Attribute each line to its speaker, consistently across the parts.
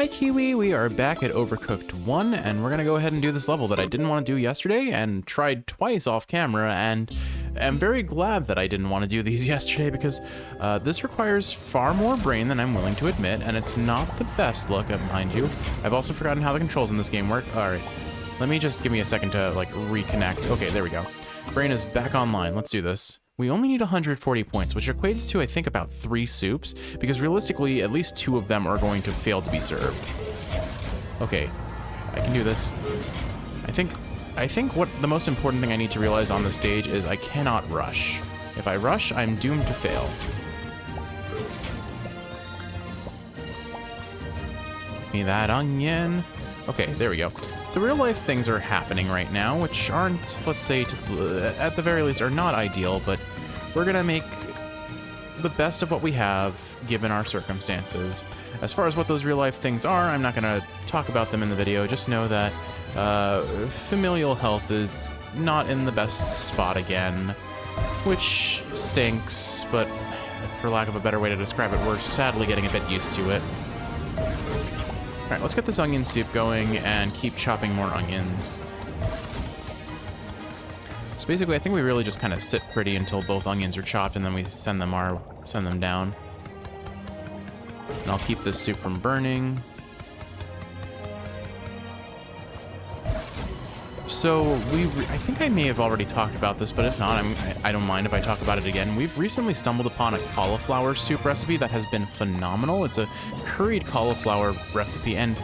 Speaker 1: Hi Kiwi, we are back at Overcooked 1, and we're gonna go ahead and do this level that I didn't want to do yesterday and tried twice off camera, and I'm very glad that I didn't want to do these yesterday because this requires far more brain than I'm willing to admit, and it's not the best look, mind you. I've also forgotten how the controls in this game work. Alright, let me just give me a second to like reconnect. Okay, there we go. Brain is back online, let's do this. We only need 140 points, which equates to, I think, about 3 soups, because realistically, at least 2 of them are going to fail to be served. Okay, I can do this. I think what the most important thing I need to realize on this stage is I cannot rush. If I rush, I'm doomed to fail. Give me that onion. Okay, there we go. So real life things are happening right now, which aren't, let's say, at the very least, are not ideal, but we're gonna make the best of what we have, given our circumstances. As far as what those real life things are, I'm not gonna talk about them in the video, just know that familial health is not in the best spot again, which stinks, but for lack of a better way to describe it, we're sadly getting a bit used to it. Alright, let's get this onion soup going and keep chopping more onions. So basically, I think we really just kind of sit pretty until both onions are chopped, and then we send them down. And I'll keep this soup from burning. So I think I may have already talked about this, but if not, I don't mind if I talk about it again. We've recently stumbled upon a cauliflower soup recipe that has been phenomenal. It's a curried cauliflower recipe, and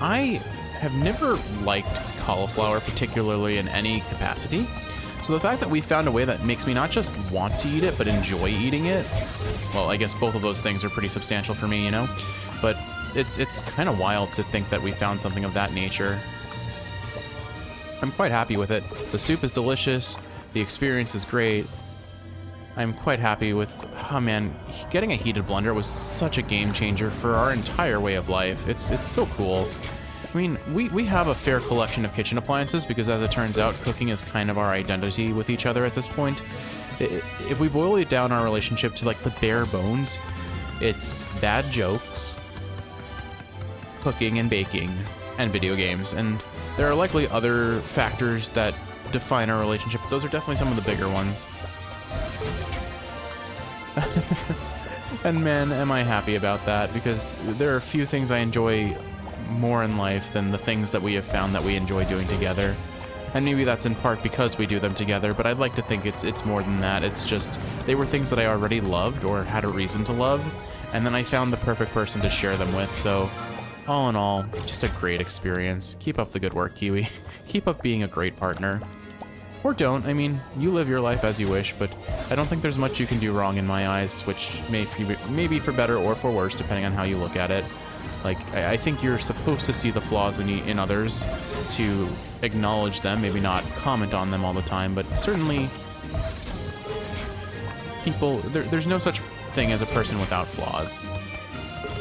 Speaker 1: I have never liked cauliflower particularly in any capacity. So the fact that we found a way that makes me not just want to eat it, but enjoy eating it, well, I guess both of those things are pretty substantial for me, you know? But it's kind of wild to think that we found something of that nature. I'm quite happy with it. The soup is delicious. The experience is great. I'm quite happy with, oh man, getting a heated blender was such a game changer for our entire way of life. It's so cool. I mean, we have a fair collection of kitchen appliances because, as it turns out, cooking is kind of our identity with each other at this point. If we boil it down, our relationship to like the bare bones, it's bad jokes, cooking and baking, and video games. And there are likely other factors that define our relationship, but those are definitely some of the bigger ones. And man, am I happy about that, because there are a few things I enjoy more in life than the things that we have found that we enjoy doing together. And maybe that's in part because we do them together, but I'd like to think it's more than that. It's just, they were things that I already loved or had a reason to love, and then I found the perfect person to share them with, so all in all, just a great experience. Keep up the good work, Kiwi. Keep up being a great partner. Or don't. I mean, you live your life as you wish, but I don't think there's much you can do wrong in my eyes, which may be for better or for worse, depending on how you look at it. Like, I think you're supposed to see the flaws in others, to acknowledge them, maybe not comment on them all the time, but certainly people, there's no such thing as a person without flaws.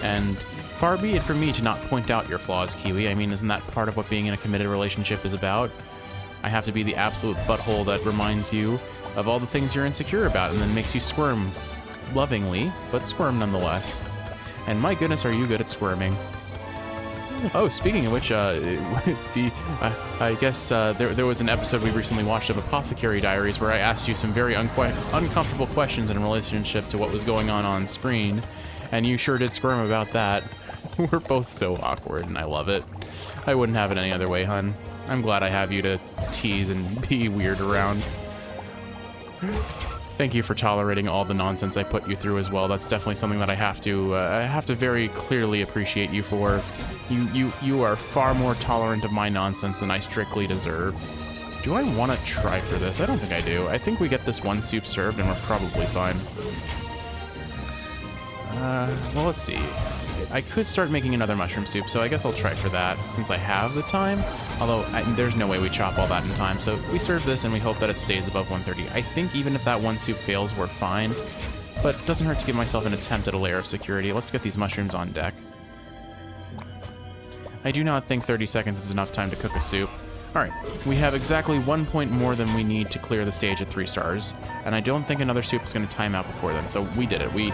Speaker 1: And far be it from me to not point out your flaws, Kiwi. I mean, isn't that part of what being in a committed relationship is about? I have to be the absolute butthole that reminds you of all the things you're insecure about and then makes you squirm lovingly, but squirm nonetheless. And my goodness, are you good at squirming. Oh, speaking of which, I guess there was an episode we recently watched of Apothecary Diaries where I asked you some very uncomfortable questions in relationship to what was going on screen, and you sure did squirm about that. We're both so awkward, and I love it. I wouldn't have it any other way, hun. I'm glad I have you to tease and be weird around. Thank you for tolerating all the nonsense I put you through as well. That's definitely something that I have to very clearly appreciate you for. You are far more tolerant of my nonsense than I strictly deserve. Do I want to try for this? I don't think I do. I think we get this one soup served and we're probably fine. Well, let's see. I could start making another mushroom soup, so I guess I'll try for that, since I have the time. Although, there's no way we chop all that in time, so we serve this and we hope that it stays above 130. I think even if that one soup fails, we're fine. But it doesn't hurt to give myself an attempt at a layer of security. Let's get these mushrooms on deck. I do not think 30 seconds is enough time to cook a soup. Alright, we have exactly 1 point more than we need to clear the stage at 3 stars, and I don't think another soup is going to time out before then, so we did it. We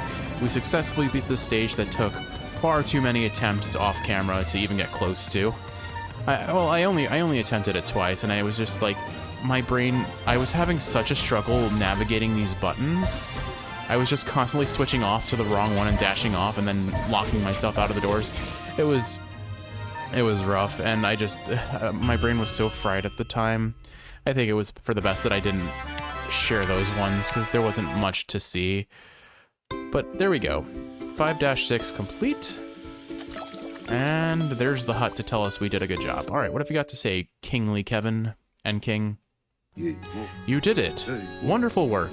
Speaker 1: successfully beat this stage that took far too many attempts off camera to even get close to. I only attempted it twice, and I was just like, my brain, I was having such a struggle navigating these buttons. I was just constantly switching off to the wrong one and dashing off and then locking myself out of the doors. It was rough, and I just, my brain was so fried at the time. I think it was for the best that I didn't share those ones, because there wasn't much to see. But there we go. 5-6 complete. And there's the hut to tell us we did a good job. All right, what have you got to say, Kingly Kevin and King? You did it. Wonderful work.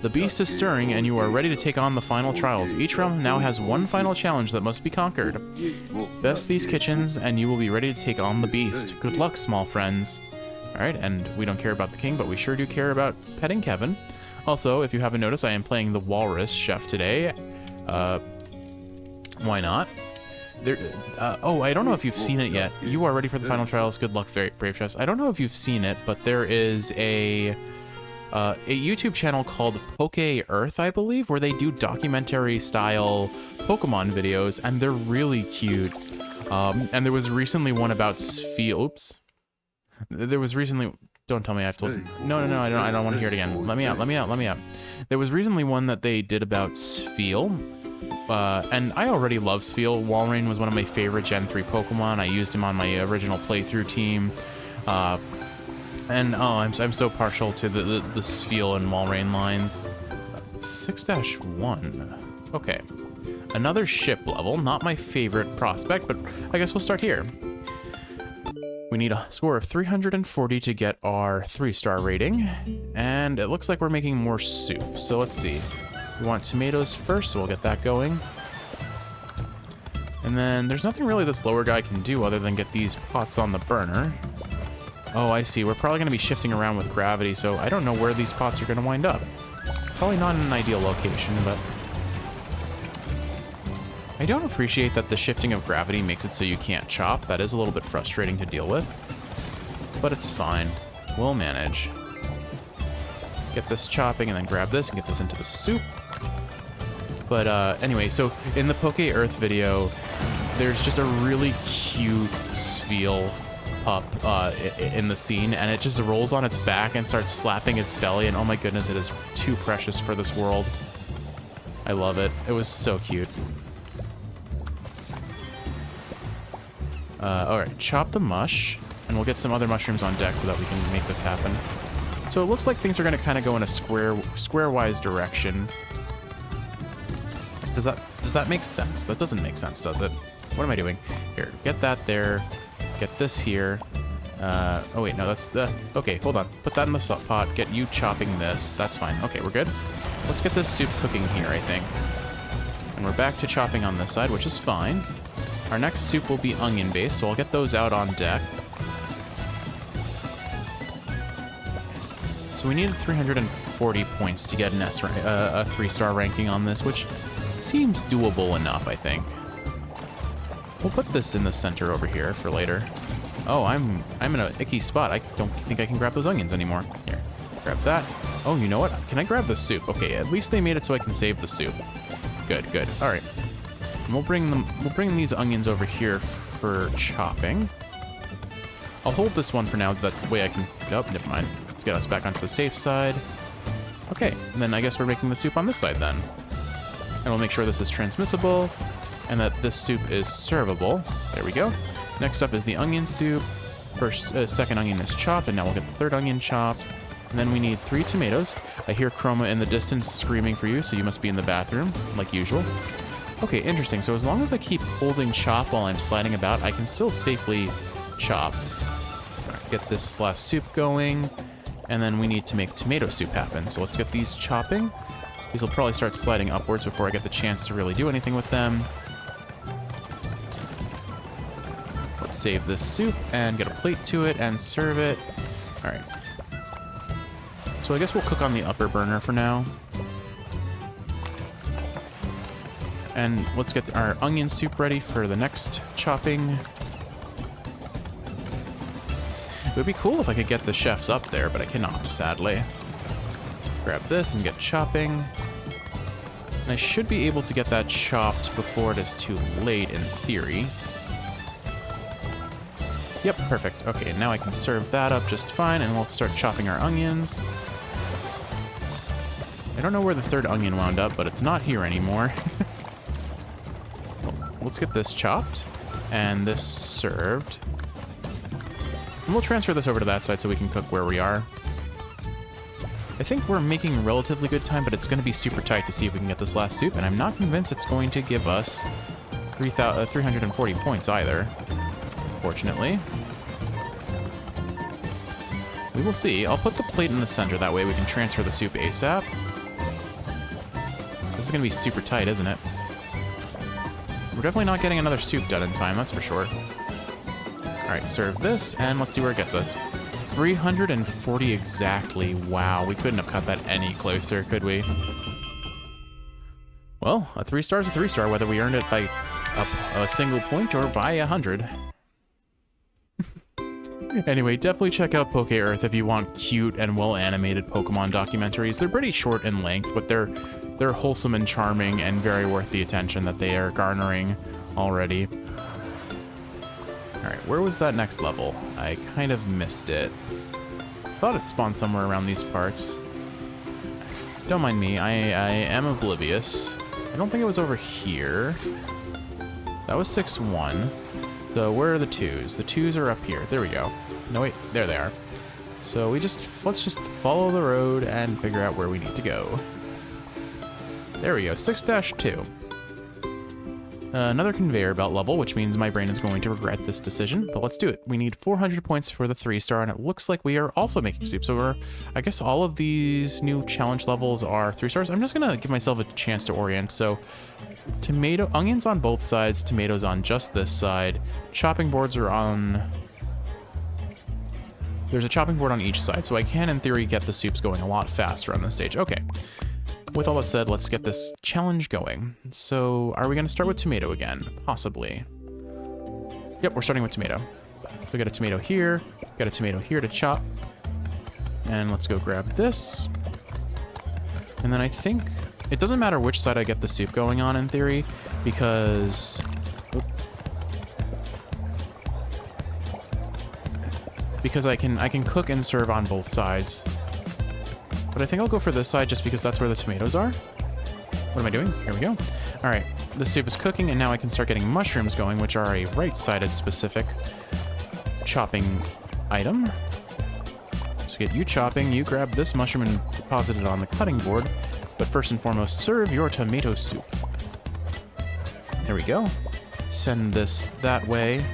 Speaker 1: The beast is stirring, and you are ready to take on the final trials. Each realm now has one final challenge that must be conquered. Best these kitchens, and you will be ready to take on the beast. Good luck, small friends. All right, and we don't care about the king, but we sure do care about petting Kevin. Also, if you haven't noticed, I am playing the Walrus chef today. Why not? Oh, I don't know if you've seen it yet. You are ready for the final trials. Good luck, very brave chefs. I don't know if you've seen it, but there is a YouTube channel called Poke Earth, I believe, where they do documentary-style Pokemon videos, and they're really cute. And there was recently one about Spheal. Oops. There was recently... Don't tell me I have to listen. No, I don't want to hear it again. Let me out. There was recently one that they did about Spheal. And I already love Spheal. Walrein was one of my favorite Gen 3 Pokemon. I used him on my original playthrough team. And oh, I'm so partial to the Spheal and Walrein lines. 6-1. Okay. Another ship level. Not my favorite prospect, but I guess we'll start here. We need a score of 340 to get our 3-star rating. And it looks like we're making more soup. So let's see. We want tomatoes first, so we'll get that going. And then there's nothing really this lower guy can do other than get these pots on the burner. Oh, I see. We're probably going to be shifting around with gravity, so I don't know where these pots are going to wind up. Probably not in an ideal location, but... I don't appreciate that the shifting of gravity makes it so you can't chop. That is a little bit frustrating to deal with. But it's fine. We'll manage. Get this chopping and then grab this and get this into the soup. But anyway, so in the Poke Earth video, there's just a really cute Spheal pup in the scene, and it just rolls on its back and starts slapping its belly, and oh my goodness, it is too precious for this world. I love it. It was so cute. Alright, chop the mush, and we'll get some other mushrooms on deck so that we can make this happen. So it looks like things are going to kind of go in a square-wise direction. Does that make sense? That doesn't make sense, does it? What am I doing? Here, get that there. Get this here. Oh wait, no, that's the... Okay, hold on. Put that in the pot. Get you chopping this. That's fine. Okay, we're good. Let's get this soup cooking here, I think. And we're back to chopping on this side, which is fine. Our next soup will be onion-based, so I'll get those out on deck. So we needed 340 points to get an a 3-star ranking on this, which seems doable enough, I think. We'll put this in the center over here for later. Oh, I'm in an icky spot. I don't think I can grab those onions anymore. Here, grab that. Oh, you know what? Can I grab the soup? Okay, at least they made it so I can save the soup. Good, good. All right. And we'll bring these onions over here for chopping. I'll hold this one for now. That's the way I can... Oh, never mind. Let's get us back onto the safe side. Okay, and then I guess we're making the soup on this side then. And we'll make sure this is transmissible and that this soup is servable. There we go. Next up is the onion soup. Second onion is chopped, and now we'll get the third onion chopped. And then we need 3 tomatoes. I hear Chroma in the distance screaming for you, so you must be in the bathroom, like usual. Okay, interesting. So as long as I keep holding chop while I'm sliding about, I can still safely chop. All right, get this last soup going, and then we need to make tomato soup happen. So let's get these chopping. These will probably start sliding upwards before I get the chance to really do anything with them. Let's save this soup and get a plate to it and serve it. All right. So I guess we'll cook on the upper burner for now. And let's get our onion soup ready for the next chopping. It would be cool if I could get the chefs up there, but I cannot, sadly. Grab this and get chopping. And I should be able to get that chopped before it is too late, in theory. Yep, perfect. Okay, now I can serve that up just fine, and we'll start chopping our onions. I don't know where the third onion wound up, but it's not here anymore. Well, let's get this chopped, and this served. And we'll transfer this over to that side so we can cook where we are. I think we're making relatively good time, but it's going to be super tight to see if we can get this last soup, and I'm not convinced it's going to give us 340 points either, fortunately. We will see. I'll put the plate in the center, that way we can transfer the soup ASAP. This is going to be super tight, isn't it? We're definitely not getting another soup done in time, that's for sure. Alright, serve this, and let's see where it gets us. 340 exactly. Wow, we couldn't have cut that any closer, could we? Well, a 3-star is a 3-star, whether we earned it by a single point or by 100. Anyway, definitely check out Poke Earth if you want cute and well-animated Pokemon documentaries. They're pretty short in length, but they're wholesome and charming and very worth the attention that they are garnering already. Alright, where was that next level? I kind of missed it. Thought it spawned somewhere around these parts. Don't mind me, I am oblivious. I don't think it was over here. That was 6-1. So where are the 2s? The 2s are up here. There we go. No, wait, there they are. So let's just follow the road and figure out where we need to go. There we go, 6-2. Another conveyor belt level, which means my brain is going to regret this decision, but let's do it. We need 400 points for the 3-star, and it looks like we are also making soup. So I guess all of these new challenge levels are 3-stars. I'm just gonna give myself a chance to orient. So onions on both sides, tomatoes on just this side. Chopping boards are on... There's a chopping board on each side, so I can, in theory, get the soups going a lot faster on this stage. Okay. With all that said, let's get this challenge going. So, are we going to start with tomato again? Possibly. Yep, we're starting with tomato. So we got a tomato here, got a tomato here to chop. And let's go grab this. And then I think... It doesn't matter which side I get the soup going on, in theory, because... Because I can cook and serve on both sides. But I think I'll go for this side just because that's where the tomatoes are. What am I doing? Here we go. All right, the soup is cooking, and now I can start getting mushrooms going, which are a right-sided specific chopping item. So get you chopping, you grab this mushroom and deposit it on the cutting board. But first and foremost, serve your tomato soup. There we go. Send this that way.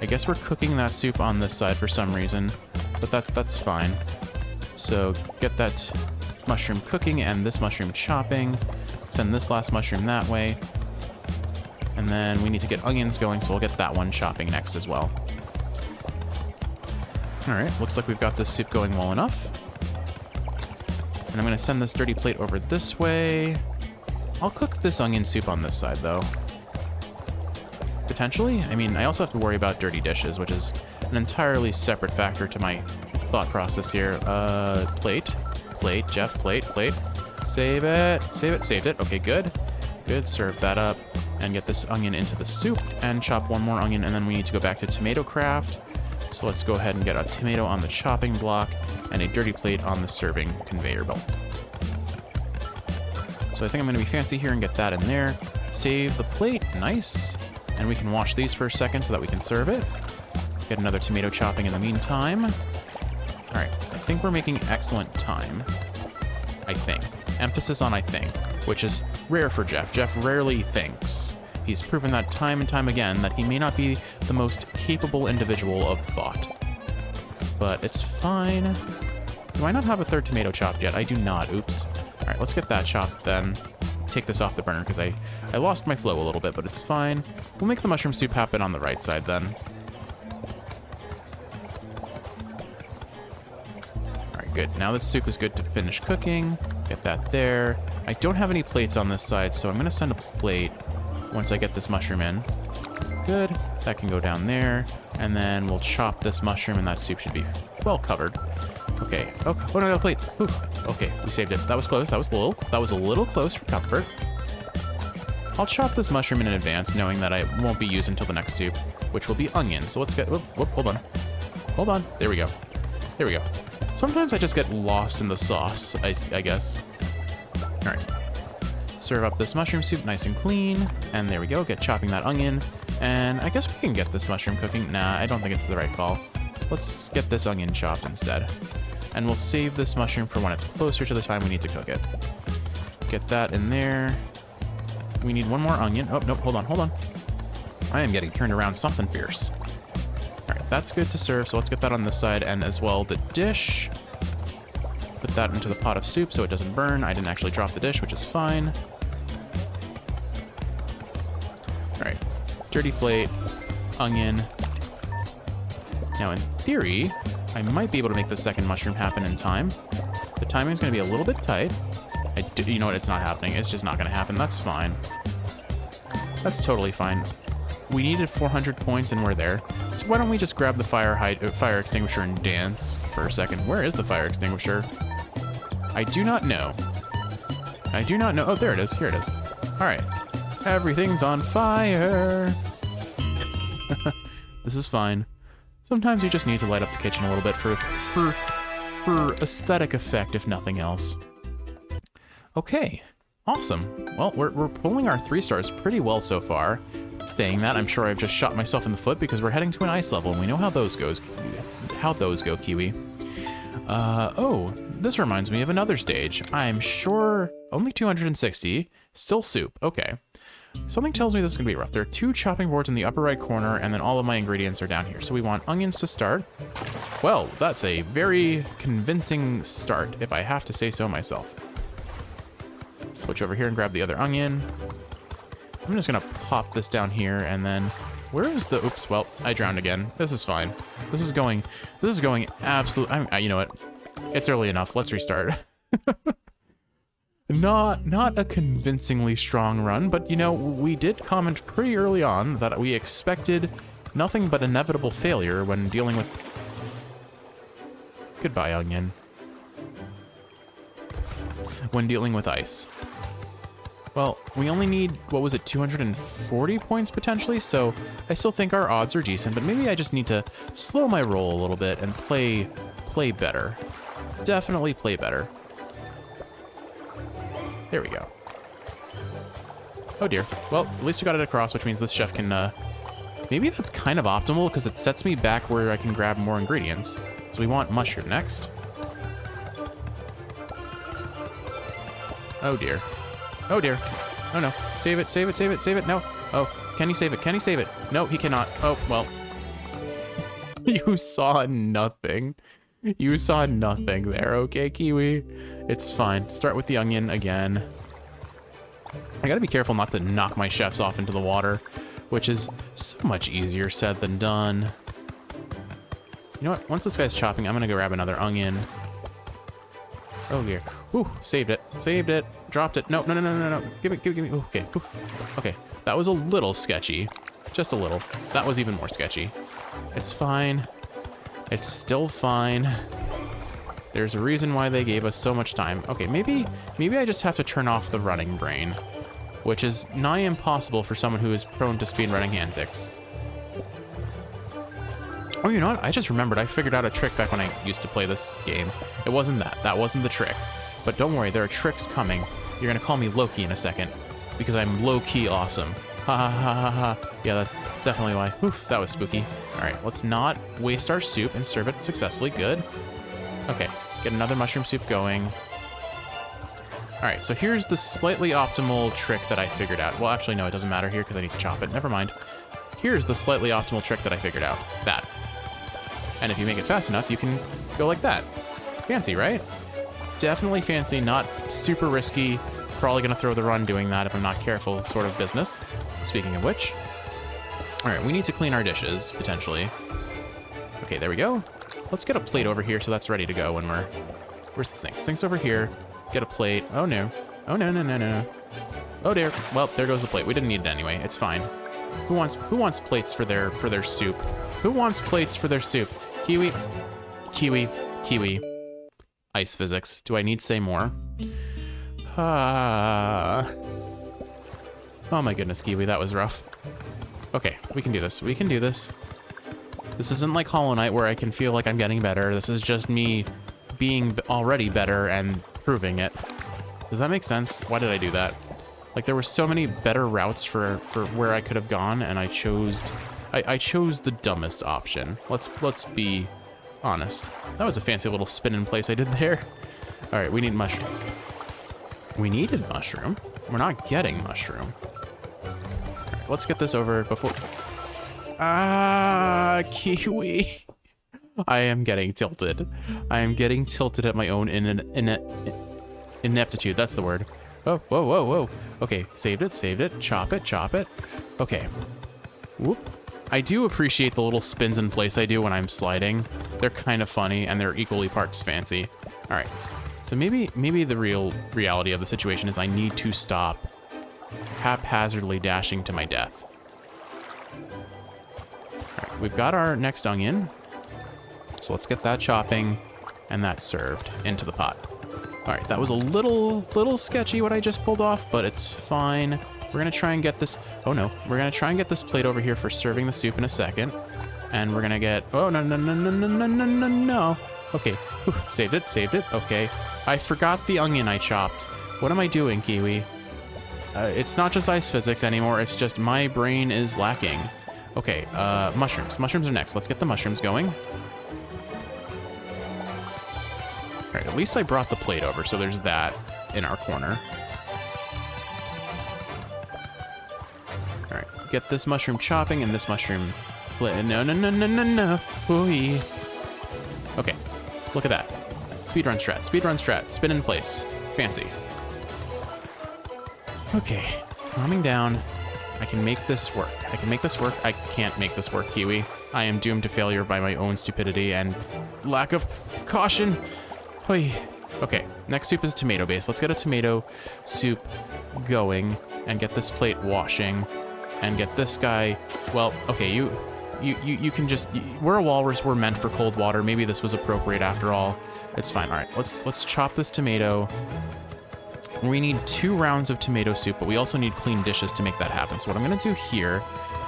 Speaker 1: I guess we're cooking that soup on this side for some reason, but that's fine. So get that mushroom cooking and this mushroom chopping. Send this last mushroom that way. And then we need to get onions going, so we'll get that one chopping next as well. All right, looks like we've got this soup going well enough. And I'm gonna send this dirty plate over this way. I'll cook this onion soup on this side though. Potentially. I mean, I also have to worry about dirty dishes, which is an entirely separate factor to my thought process here. Plate, Jeff, plate. Save it, saved it. Okay, good. Serve that up and get this onion into the soup and chop one more onion, and then we need to go back to tomato craft. So let's go ahead and get a tomato on the chopping block and a dirty plate on the serving conveyor belt. So I think I'm gonna be fancy here and get that in there. Save the plate, nice. And we can wash these for a second so that we can serve it. Get another tomato chopping in the meantime. All right, I think we're making excellent time. I think. Emphasis on I think, which is rare for Jeff. Jeff rarely thinks. He's proven that time and time again that he may not be the most capable individual of thought. But it's fine. Do I not have a third tomato chopped yet? I do not, oops. All right, let's get that chopped then. Take this off the burner because I lost my flow a little bit, but it's fine. We'll make the mushroom soup happen on the right side then. All right, good. Now this soup is good to finish cooking. Get that there. I don't have any plates on this side, so I'm gonna send a plate once I get this mushroom in. Good. That can go down there. And then we'll chop this mushroom and that soup should be well covered. Okay. Oh no, no, plate. Ooh. Okay, we saved it. That was close. That was a little close for comfort. I'll chop this mushroom in advance, knowing that I won't be used until the next soup, which will be onion. So let's get, whoop, hold on. Hold on. There we go. There we go. Sometimes I just get lost in the sauce, I guess. All right. Serve up this mushroom soup nice and clean. And there we go. Get chopping that onion. And I guess we can get this mushroom cooking. Nah, I don't think it's the right call. Let's get this onion chopped instead. And we'll save this mushroom for when it's closer to the time we need to cook it. Get that in there. We need one more onion. Oh, nope, hold on. I am getting turned around something fierce. All right, that's good to serve, so let's get that on this side, and as well the dish. Put that into the pot of soup so it doesn't burn. I didn't actually drop the dish, which is fine. All right, dirty plate, onion. Now, in theory, I might be able to make the second mushroom happen in time. The timing's gonna be a little bit tight. You know what, it's not happening. It's just not gonna happen. That's fine. That's totally fine. We needed 400 points and we're there. So why don't we just grab the fire extinguisher and dance for a second. Where is the fire extinguisher? I do not know. I do not know. Oh, there it is. Here it is. All right. Everything's on fire. This is fine. Sometimes you just need to light up the kitchen a little bit for aesthetic effect, if nothing else. Okay, awesome. Well, we're pulling our 3 stars pretty well so far. Saying that, I'm sure I've just shot myself in the foot because we're heading to an ice level, and we know how those go, Kiwi. Oh, this reminds me of another stage. I'm sure only 260, still soup. Okay. Something tells me this is gonna be rough. There are 2 chopping boards in the upper right corner, and then all of my ingredients are down here. So we want onions to start. Well, that's a very convincing start, if I have to say so myself. Switch over here and grab the other onion. I'm just gonna pop this down here, and then where is the, oops, well, I drowned again. This is fine. This is going absolutely, you know what? It's early enough. Let's restart. Not a convincingly strong run, but you know, we did comment pretty early on that we expected nothing but inevitable failure when dealing with, goodbye, onion. When dealing with ice. Well, we only need, what was it, 240 points potentially, so I still think our odds are decent, but maybe I just need to slow my roll a little bit and play better. Definitely play better. There we go. Oh dear. Well, at least we got it across, which means this chef can, maybe that's kind of optimal because it sets me back where I can grab more ingredients. So we want mushroom next. Oh dear. Oh dear. Oh no. Save it, save it, save it, save it. No. Oh, can he save it? Can he save it? No, he cannot. Oh, well. You saw nothing. You saw nothing there, okay, Kiwi? It's fine. Start with the onion again. I gotta be careful not to knock my chefs off into the water, which is so much easier said than done. You know what? Once this guy's chopping, I'm gonna go grab another onion. Oh dear. Ooh, saved it. Saved it. Dropped it. No, no, no, no, no, no. Give it, give it, give it. Okay. Oof. Okay. That was a little sketchy. Just a little. That was even more sketchy. It's fine. It's still fine. There's a reason why they gave us so much time. Okay, maybe I just have to turn off the running brain, which is nigh impossible for someone who is prone to speedrunning antics. Oh, you know what? I just remembered. I figured out a trick back when I used to play this game. It wasn't that. That wasn't the trick. But don't worry, there are tricks coming. You're gonna call me Loki in a second, because I'm low-key awesome. Ha ha ha ha ha. Yeah, that's definitely why. Oof, that was spooky. All right, let's not waste our soup and serve it successfully. Good. Okay, get another mushroom soup going. All right, so here's the slightly optimal trick that I figured out. Well, actually, no, it doesn't matter here because I need to chop it. Never mind. Here's the slightly optimal trick that I figured out. That. And if you make it fast enough, you can go like that. Fancy, right? Definitely fancy, not super risky. Probably gonna throw the run doing that if I'm not careful sort of business. Speaking of which. All right, we need to clean our dishes, potentially. Okay, there we go. Let's get a plate over here so that's ready to go when we're... Where's the sink? Sink's over here. Get a plate. Oh no. Oh no, no, no, no, no. Oh dear. Well, there goes the plate. We didn't need it anyway. It's fine. Who wants plates for their soup? Who wants plates for their soup? Kiwi. Kiwi. Kiwi. ice physics. Do I need to say more? Oh my goodness, Kiwi, that was rough. Okay, we can do this. We can do this. This isn't like Hollow Knight where I can feel like I'm getting better. This is just me being already better and proving it. Does that make sense? Why did I do that? Like, there were so many better routes for where I could have gone, and I chose the dumbest option. Let's be honest. That was a fancy little spin in place I did there. All right, we need mushroom. We needed mushroom. We're not getting mushroom. All right, let's get this over before... Ah, Kiwi. I am getting tilted. I am getting tilted at my own ineptitude. That's the word. Oh, whoa, whoa, whoa. Okay, saved it, chop it. Okay. Whoop. I do appreciate the little spins in place I do when I'm sliding. They're kind of funny, and they're equally parts fancy. All right. So maybe the real reality of the situation is I need to stop haphazardly dashing to my death. All right, we've got our next onion. So let's get that chopping and that served into the pot. All right, that was a little sketchy what I just pulled off, but it's fine. We're gonna try and get this, oh no, we're gonna try and get this plate over here for serving the soup in a second. And we're gonna get, oh no. Okay, whew, saved it, okay. I forgot the onion I chopped. What am I doing, Kiwi? It's not just ice physics anymore, it's just my brain is lacking. Okay, mushrooms. Mushrooms are next. Let's get the mushrooms going. All right, at least I brought the plate over, so there's that in our corner. All right, get this mushroom chopping and this mushroom... No. Ooh-wee. Okay, look at that. Speedrun strat. Spin in place. Fancy. Okay, calming down. I can make this work. I can't make this work, Kiwi. I am doomed to failure by my own stupidity and lack of caution. Oy. Okay, next soup is tomato based. Let's get a tomato soup going and get this plate washing and get this guy, well, okay, you can just, we're a walrus, we're meant for cold water. Maybe this was appropriate after all. It's fine. All right, let's chop this tomato. We need 2 rounds of tomato soup, but we also need clean dishes to make that happen. So what I'm gonna do here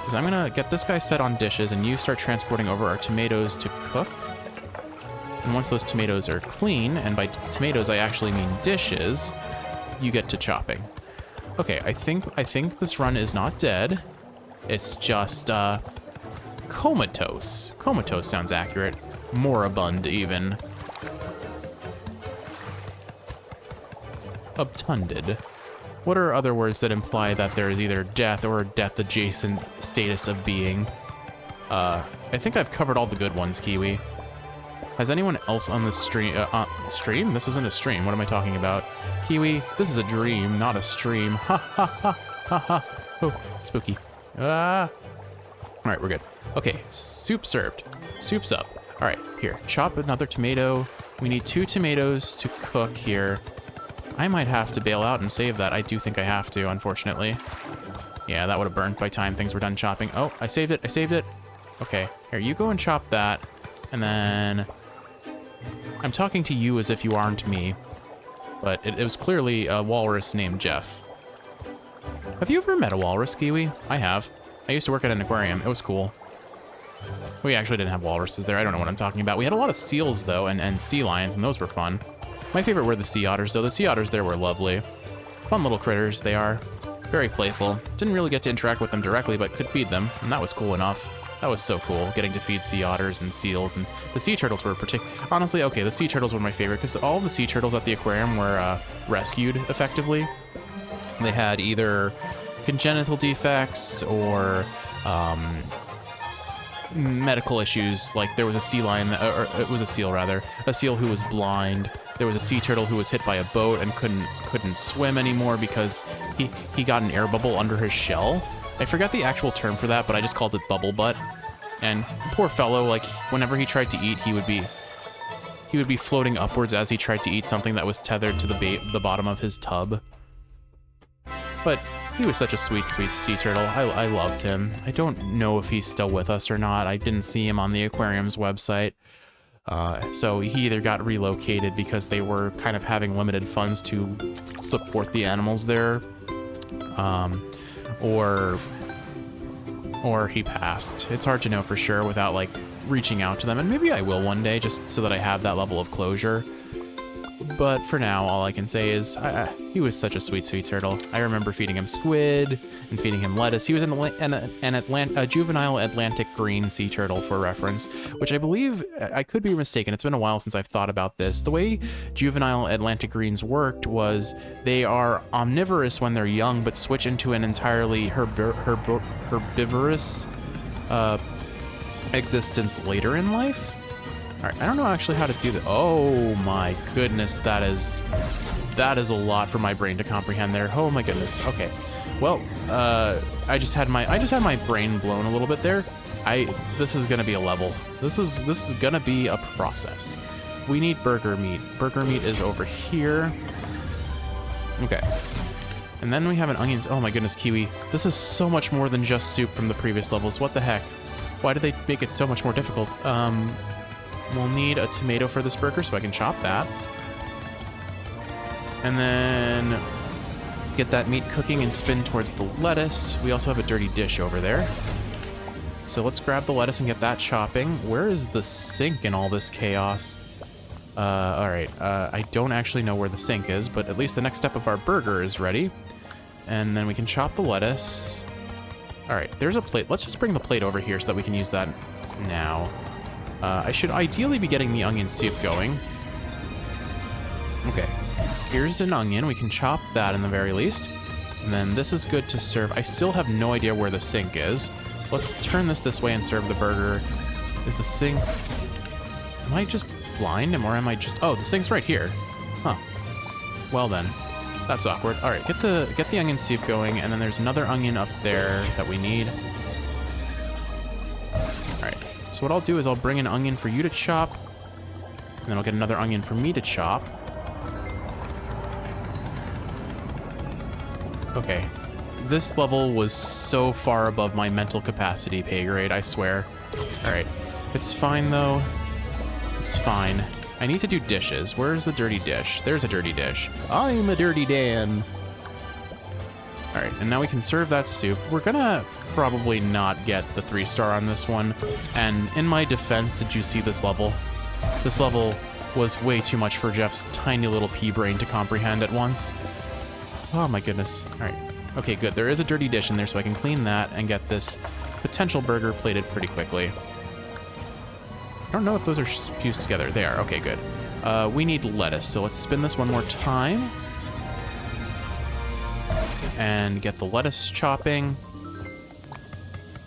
Speaker 1: is I'm gonna get this guy set on dishes and you start transporting over our tomatoes to cook. And once those tomatoes are clean, and by tomatoes I actually mean dishes, you get to chopping. Okay, I think this run is not dead. It's just comatose. Comatose sounds accurate. Moribund even. Obtunded. What are other words that imply that there is either death or death-adjacent status of being? I think I've covered all the good ones, Kiwi. Has anyone else on the stream... stream? This isn't a stream. What am I talking about? Kiwi, this is a dream, not a stream. Ha ha ha ha ha. Oh, spooky. Ah. All right, we're good. Okay, soup served. Soup's up. All right, here, chop another tomato. We need 2 tomatoes to cook here. I might have to bail out and save that. I do think I have to, unfortunately. Yeah, that would have burned by time things were done chopping. Oh, I saved it. Okay, here, you go and chop that. And then... I'm talking to you as if you aren't me. But it was clearly a walrus named Jeff. Have you ever met a walrus, Kiwi? I have. I used to work at an aquarium. It was cool. We actually didn't have walruses there. I don't know what I'm talking about. We had a lot of seals, though, and sea lions, and those were fun. My favorite were the sea otters, though. The sea otters there were lovely. Fun little critters, they are. Very playful. Didn't really get to interact with them directly, but could feed them, and that was cool enough. That was so cool, getting to feed sea otters and seals, and the sea turtles were honestly, okay, the sea turtles were my favorite, because all of the sea turtles at the aquarium were rescued, effectively. They had either congenital defects or medical issues, like there was a sea lion, or it was a seal rather, a seal who was blind. There was a sea turtle who was hit by a boat and couldn't swim anymore because he got an air bubble under his shell. I forgot the actual term for that, but I just called it bubble butt. And poor fellow, like whenever he tried to eat, he would be floating upwards as he tried to eat something that was tethered to the bottom of his tub. But he was such a sweet, sweet sea turtle. I loved him. I don't know if he's still with us or not. I didn't see him on the aquarium's website. So he either got relocated because they were kind of having limited funds to support the animals there, or he passed. It's hard to know for sure without like reaching out to them, and maybe I will one day just so that I have that level of closure. But for now, all I can say is he was such a sweet, sweet turtle. I remember feeding him squid and feeding him lettuce. He was a juvenile Atlantic green sea turtle, for reference, which I believe, I could be mistaken. It's been a while since I've thought about this. The way juvenile Atlantic greens worked was they are omnivorous when they're young, but switch into an entirely herbivorous existence later in life. All right, I don't know actually how to do that. Oh my goodness, that is a lot for my brain to comprehend there. Oh my goodness. Okay, well, I just had my brain blown a little bit there. This is gonna be a level. This is gonna be a process. We need burger meat. Burger meat is over here. Okay, and then we have an onions. Oh my goodness, Kiwi. This is so much more than just soup from the previous levels. What the heck? Why did they make it so much more difficult? We'll need a tomato for this burger, so I can chop that. And then get that meat cooking and spin towards the lettuce. We also have a dirty dish over there. So let's grab the lettuce and get that chopping. Where is the sink in all this chaos? All right, I don't actually know where the sink is, but at least the next step of our burger is ready. And then we can chop the lettuce. All right, there's a plate. Let's just bring the plate over here so that we can use that now. I should ideally be getting the onion soup going. Okay, here's an onion. We can chop that in the very least. And then this is good to serve. I still have no idea where the sink is. Let's turn this way and serve the burger. Is the sink... Am I just blind? Or am I just... Oh, the sink's right here. Huh. Well then, that's awkward. All right, get the onion soup going, and then there's another onion up there that we need. So what I'll do is I'll bring an onion for you to chop, and then I'll get another onion for me to chop. Okay, this level was so far above my mental capacity pay grade, I swear. All right, it's fine though. It's fine. I need to do dishes. Where's the dirty dish? There's a dirty dish. I'm a dirty Dan. All right, and now we can serve that soup. We're gonna probably not get the 3-star on this one. And in my defense, did you see this level? This level was way too much for Jeff's tiny little pea brain to comprehend at once. Oh my goodness. All right, okay, good. There is a dirty dish in there, so I can clean that and get this potential burger plated pretty quickly. I don't know if those are fused together. They are, okay, good. We need lettuce, so let's spin this one more time. And get the lettuce chopping.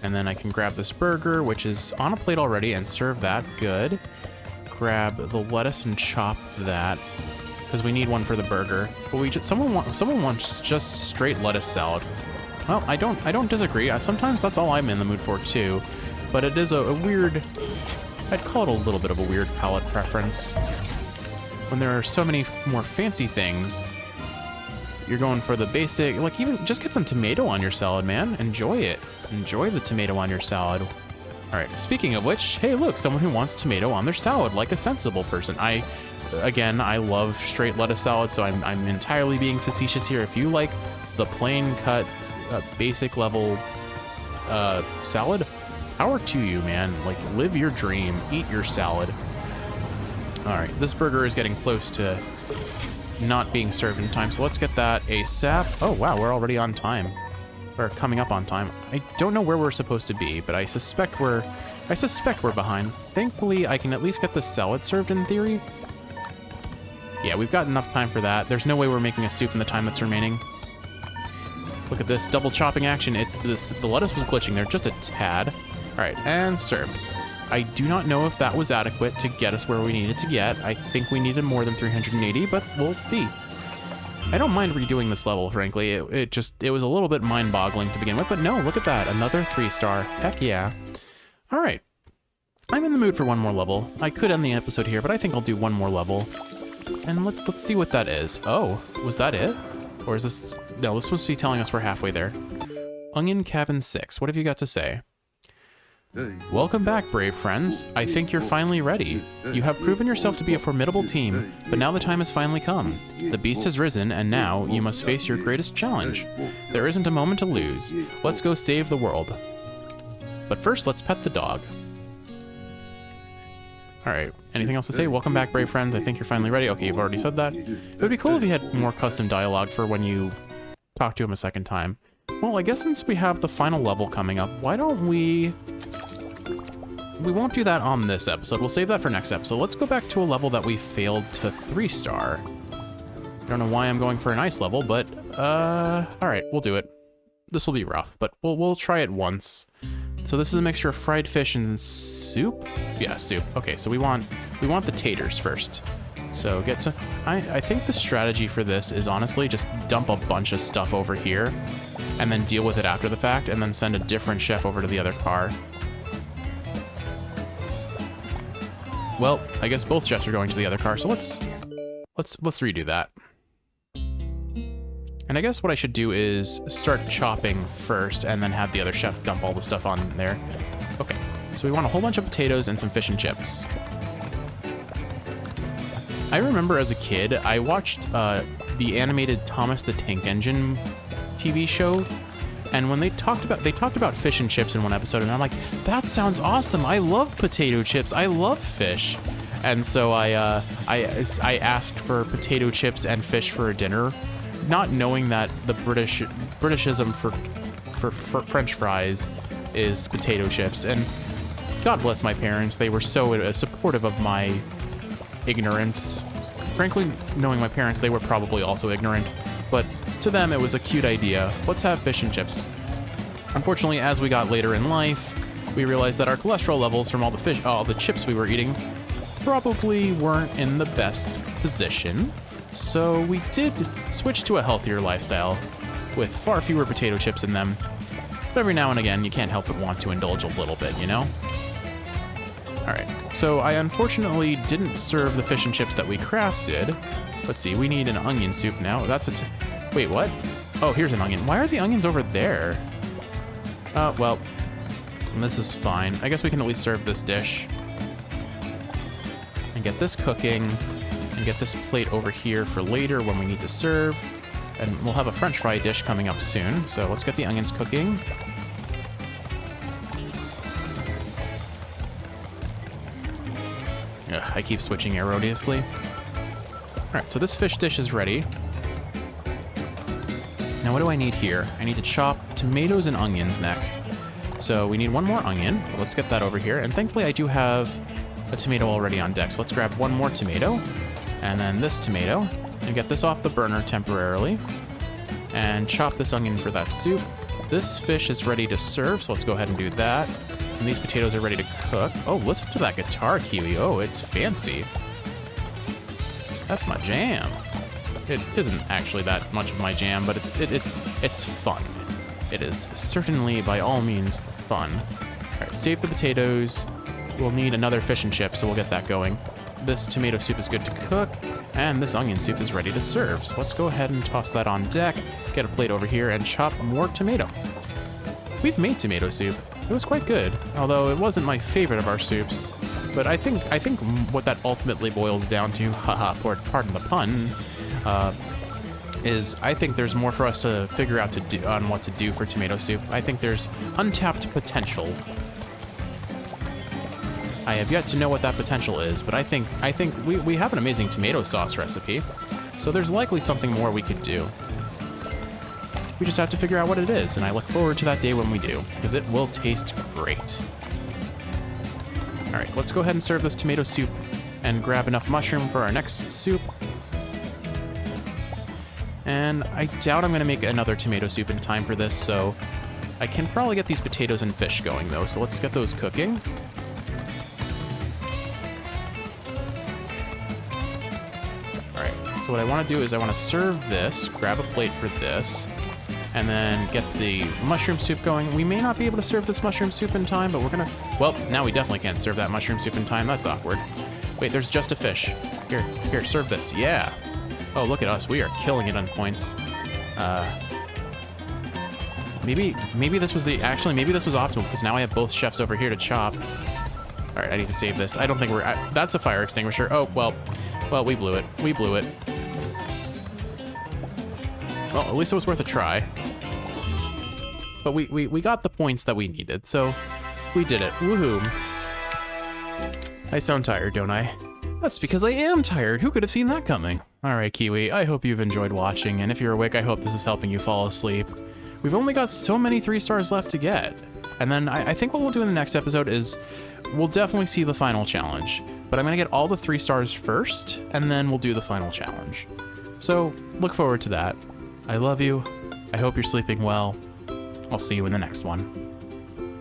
Speaker 1: And then I can grab this burger, which is on a plate already, and serve that. Good. Grab the lettuce and chop that, because we need one for the burger. But someone wants just straight lettuce salad. Well, I don't disagree. Sometimes that's all I'm in the mood for too. But it is a weird, I'd call it a little bit of a weird palate preference. When there are so many more fancy things, you're going for the basic, like even just get some tomato on your salad, man. Enjoy it. Enjoy the tomato on your salad. All right, speaking of which, hey, look, someone who wants tomato on their salad, like a sensible person. Again, I love straight lettuce salad, so I'm entirely being facetious here. If you like the plain cut, basic level salad, power to you, man. Like, live your dream, eat your salad. All right, this burger is getting close to not being served in time, so let's get that ASAP. Oh wow, we're already on time, or coming up on time. I don't know where we're supposed to be, but I suspect we're behind. Thankfully, I can at least get the salad served in theory. Yeah, we've got enough time for that. There's no way we're making a soup in the time that's remaining. Look at this double chopping action. The lettuce was glitching there just a tad. All right, and served. I do not know if that was adequate to get us where we needed to get. I think we needed more than 380, but we'll see. I don't mind redoing this level, frankly. It was a little bit mind-boggling to begin with, but no, look at that. Another 3-star. Heck yeah. All right. I'm in the mood for one more level. I could end the episode here, but I think I'll do one more level. And let's see what that is. Oh, was that it? Or is this... No, this is supposed to be telling us we're halfway there. Onion Cabin 6. What have you got to say? Welcome back, brave friends. I think you're finally ready. You have proven yourself to be a formidable team, but now the time has finally come. The beast has risen, and now you must face your greatest challenge. There isn't a moment to lose. Let's go save the world. But first, let's pet the dog. Alright, anything else to say? Welcome back, brave friends. I think you're finally ready. Okay, you've already said that. It would be cool if you had more custom dialogue for when you talk to him a second time. Well, I guess since we have the final level coming up, why don't we won't do that on this episode. We'll save that for next episode. Let's go back to a level that we failed to 3-star. I don't know why I'm going for an ice level, but, alright, we'll do it. This will be rough, but we'll try it once. So this is a mixture of fried fish and soup? Yeah, soup. Okay, so we want the taters first. So get some, I think the strategy for this is honestly just dump a bunch of stuff over here and then deal with it after the fact and then send a different chef over to the other car. Well, I guess both chefs are going to the other car, so let's redo that. And I guess what I should do is start chopping first and then have the other chef dump all the stuff on there. Okay, so we want a whole bunch of potatoes and some fish and chips. I remember as a kid, I watched the animated Thomas the Tank Engine TV show, and when they talked about fish and chips in one episode, and I'm like, that sounds awesome. I love potato chips. I love fish. And so I asked for potato chips and fish for a dinner, not knowing that the Britishism for French fries is potato chips. And God bless my parents. They were so supportive of my ignorance. Frankly, knowing my parents, they were probably also ignorant, but to them it was a cute idea. Let's have fish and chips. Unfortunately, as we got later in life, we realized that our cholesterol levels from all the chips we were eating probably weren't in the best position. So we did switch to a healthier lifestyle with far fewer potato chips in them. But every now and again, you can't help but want to indulge a little bit, you know? Alright, so I unfortunately didn't serve the fish and chips that we crafted. Let's see, we need an onion soup now. Wait, what? Oh, here's an onion. Why are the onions over there? Well, this is fine. I guess we can at least serve this dish. And get this cooking. And get this plate over here for later when we need to serve. And we'll have a French fry dish coming up soon. So let's get the onions cooking. Ugh, I keep switching erroneously. Alright, so this fish dish is ready. Now what do I need here? I need to chop tomatoes and onions next. So we need one more onion. Let's get that over here. And thankfully I do have a tomato already on deck. So let's grab one more tomato. And then this tomato. And get this off the burner temporarily. And chop this onion for that soup. This fish is ready to serve, so let's go ahead and do that. And these potatoes are ready to cook. Oh, listen to that guitar, Kiwi. Oh, it's fancy. That's my jam. It isn't actually that much of my jam, but it's fun. It is certainly, by all means, fun. All right, save the potatoes. We'll need another fish and chip, so we'll get that going. This tomato soup is good to cook, and this onion soup is ready to serve. So let's go ahead and toss that on deck, get a plate over here, and chop more tomato. We've made tomato soup. It was quite good, although it wasn't my favorite of our soups. But I think what that ultimately boils down to, haha, pardon the pun, is I think there's more for us to figure out on what to do for tomato soup. I think there's untapped potential. I have yet to know what that potential is, but I think we have an amazing tomato sauce recipe, so there's likely something more we could do. We just have to figure out what it is, and I look forward to that day when we do, because it will taste great. All right, let's go ahead and serve this tomato soup and grab enough mushroom for our next soup. And I doubt I'm going to make another tomato soup in time for this, so I can probably get these potatoes and fish going, though, so let's get those cooking. All right, so what I want to do is I want to serve this, grab a plate for this, and then get the mushroom soup going. We may not be able to serve this mushroom soup in time, but we're gonna... Well, now we definitely can't serve that mushroom soup in time. That's awkward. Wait, there's just a fish. Here, serve this. Yeah. Oh, look at us. We are killing it on points. Maybe this was maybe this was optimal, because now I have both chefs over here to chop. All right, I need to save this. I don't think that's a fire extinguisher. Oh, well, we blew it. We blew it. Well, at least it was worth a try. But we got the points that we needed, so we did it. Woohoo. I sound tired, don't I? That's because I am tired. Who could have seen that coming? All right, Kiwi, I hope you've enjoyed watching, and if you're awake, I hope this is helping you fall asleep. We've only got so many 3 stars left to get. And then I think what we'll do in the next episode is we'll definitely see the final challenge, but I'm gonna get all the 3 stars first, and then we'll do the final challenge. So look forward to that. I love you. I hope you're sleeping well. I'll see you in the next one.